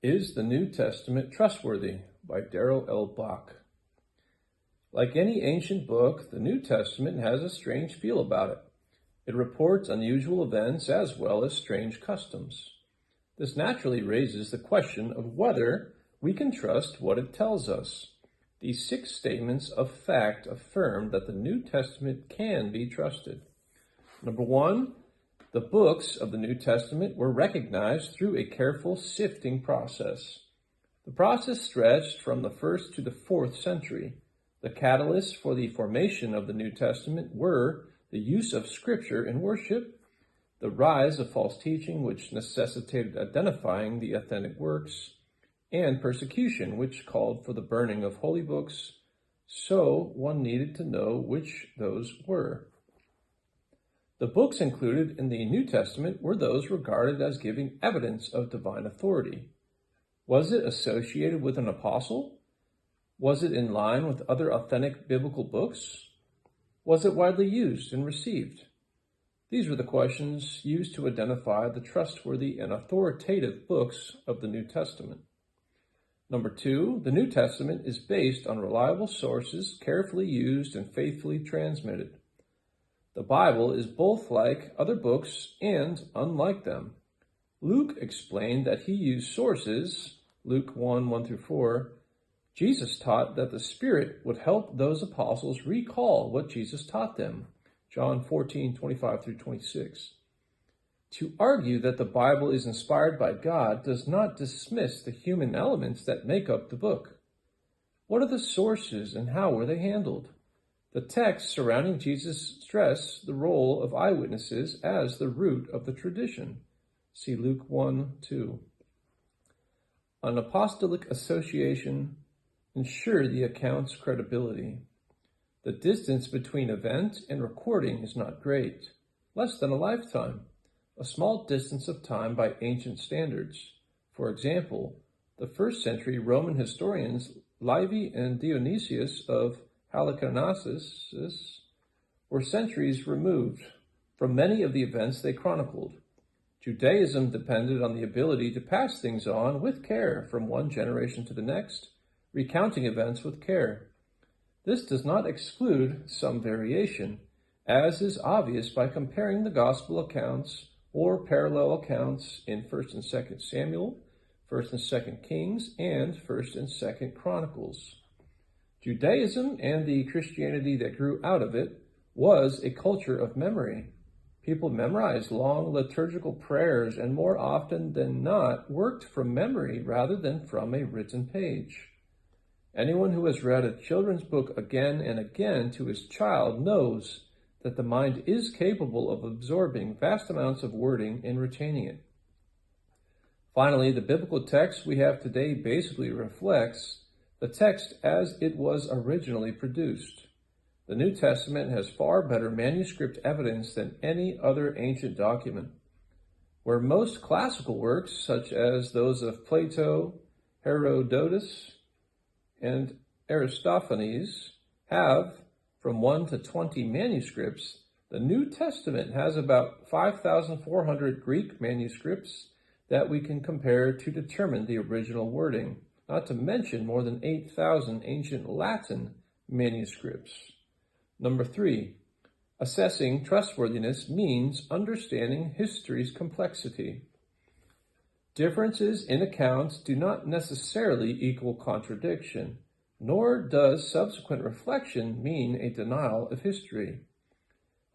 Is the New Testament Trustworthy? By Darrell Bock. Like any ancient book, the New Testament has a strange feel about it. It reports unusual events as well as strange customs. This naturally raises the question of whether we can trust what it tells us. These 6 statements of fact affirm that the New Testament can be trusted. Number 1, the books of the New Testament were recognized through a careful sifting process. The process stretched from the 1st to the 4th century. The catalysts for the formation of the New Testament were the use of Scripture in worship, the rise of false teaching, which necessitated identifying the authentic works, and persecution, which called for the burning of holy books, so one needed to know which those were. The books included in the New Testament were those regarded as giving evidence of divine authority. Was it associated with an apostle? Was it in line with other authentic biblical books? Was it widely used and received? These were the questions used to identify the trustworthy and authoritative books of the New Testament. Number 2, the New Testament is based on reliable sources, carefully used and faithfully transmitted. The Bible is both like other books and unlike them. Luke explained that he used sources, Luke 1:1-4. Jesus taught that the Spirit would help those apostles recall what Jesus taught them, John 14:25-26. To argue that the Bible is inspired by God does not dismiss the human elements that make up the book. What are the sources and how were they handled? The texts surrounding Jesus stress the role of eyewitnesses as the root of the tradition. See Luke 1:2. An apostolic association ensured the account's credibility. The distance between event and recording is not great, less than a lifetime, a small distance of time by ancient standards. For example, the 1st century Roman historians Livy and Dionysius of Halicarnassus were centuries removed from many of the events they chronicled. Judaism depended on the ability to pass things on with care from one generation to the next, recounting events with care. This does not exclude some variation, as is obvious by comparing the gospel accounts or parallel accounts in 1st and 2nd Samuel, 1st and 2nd Kings, and 1st and 2nd Chronicles. Judaism and the Christianity that grew out of it was a culture of memory. People memorized long liturgical prayers and more often than not worked from memory rather than from a written page. Anyone who has read a children's book again and again to his child knows that the mind is capable of absorbing vast amounts of wording and retaining it. Finally, the biblical text we have today basically reflects the text as it was originally produced. The New Testament has far better manuscript evidence than any other ancient document. Where most classical works, such as those of Plato, Herodotus, and Aristophanes, have from 1 to 20 manuscripts, the New Testament has about 5,400 Greek manuscripts that we can compare to determine the original wording, not to mention more than 8,000 ancient Latin manuscripts. Number 3, assessing trustworthiness means understanding history's complexity. Differences in accounts do not necessarily equal contradiction, nor does subsequent reflection mean a denial of history.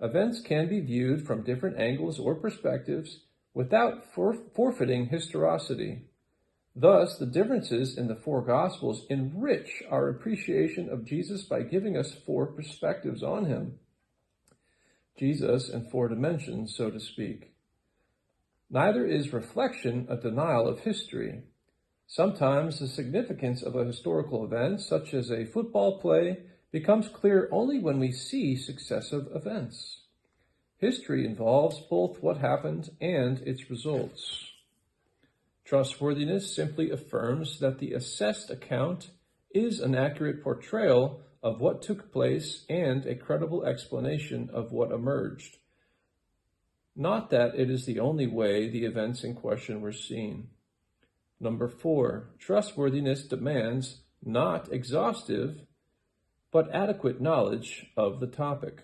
Events can be viewed from different angles or perspectives without forfeiting historicity. Thus, the differences in the 4 Gospels enrich our appreciation of Jesus by giving us 4 perspectives on him. Jesus in 4 dimensions, so to speak. Neither is reflection a denial of history. Sometimes the significance of a historical event, such as a football play, becomes clear only when we see successive events. History involves both what happened and its results. Trustworthiness simply affirms that the assessed account is an accurate portrayal of what took place and a credible explanation of what emerged. Not that it is the only way the events in question were seen. Number 4, trustworthiness demands not exhaustive, but adequate knowledge of the topic.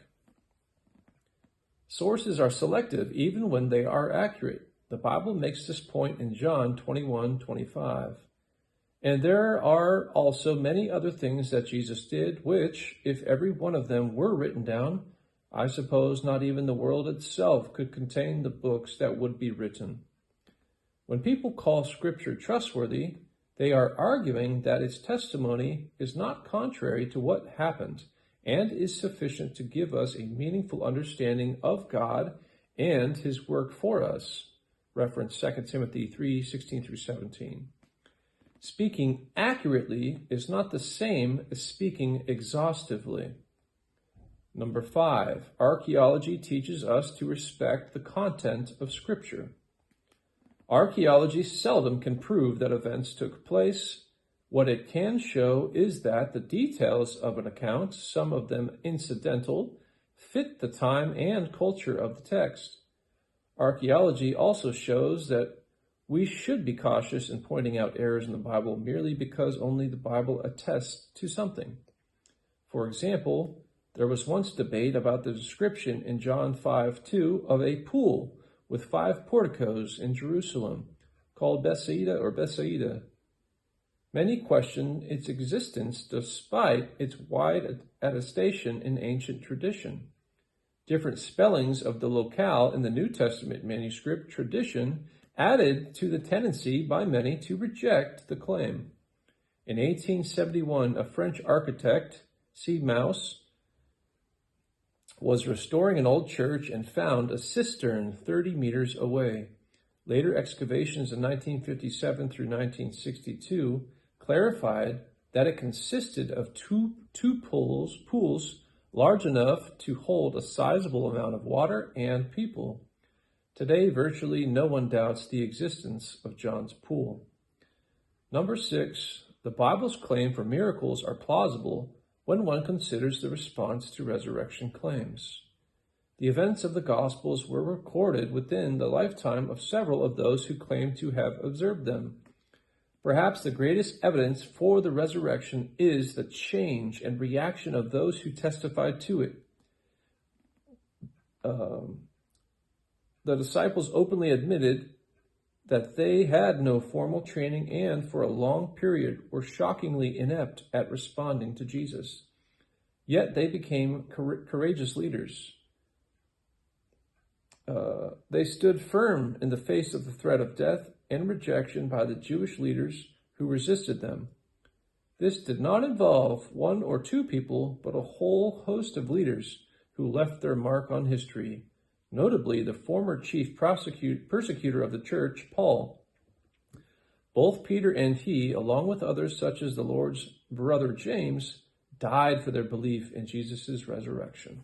Sources are selective even when they are accurate. The Bible makes this point in John 21:25. And there are also many other things that Jesus did, which, if every one of them were written down, I suppose not even the world itself could contain the books that would be written. When people call Scripture trustworthy, they are arguing that its testimony is not contrary to what happened and is sufficient to give us a meaningful understanding of God and his work for us. Reference 2 Timothy 3:16-17. Speaking accurately is not the same as speaking exhaustively. Number 5, archaeology teaches us to respect the content of Scripture. Archaeology seldom can prove that events took place. What it can show is that the details of an account, some of them incidental, fit the time and culture of the text. Archaeology also shows that we should be cautious in pointing out errors in the Bible merely because only the Bible attests to something. For example, there was once debate about the description in John 5:2 of a pool with 5 porticos in Jerusalem, called Bethsaida. Many question its existence despite its wide attestation in ancient tradition. Different spellings of the locale in the New Testament manuscript tradition added to the tendency by many to reject the claim. In 1871, a French architect, C. Mauss, was restoring an old church and found a cistern 30 meters away. Later excavations in 1957 through 1962 clarified that it consisted of two pools large enough to hold a sizable amount of water and people. Today, virtually no one doubts the existence of John's pool. Number 6, the Bible's claim for miracles are plausible when one considers the response to resurrection claims. The events of the Gospels were recorded within the lifetime of several of those who claim to have observed them. Perhaps the greatest evidence for the resurrection is the change and reaction of those who testified to it. The disciples openly admitted that they had no formal training and, for a long period, were shockingly inept at responding to Jesus. Yet they became courageous leaders. They stood firm in the face of the threat of death and rejection by the Jewish leaders who resisted them. This did not involve 1 or 2 people, but a whole host of leaders who left their mark on history. Notably, the former chief persecutor of the church, Paul. Both Peter and he, along with others such as the Lord's brother James, died for their belief in Jesus' resurrection.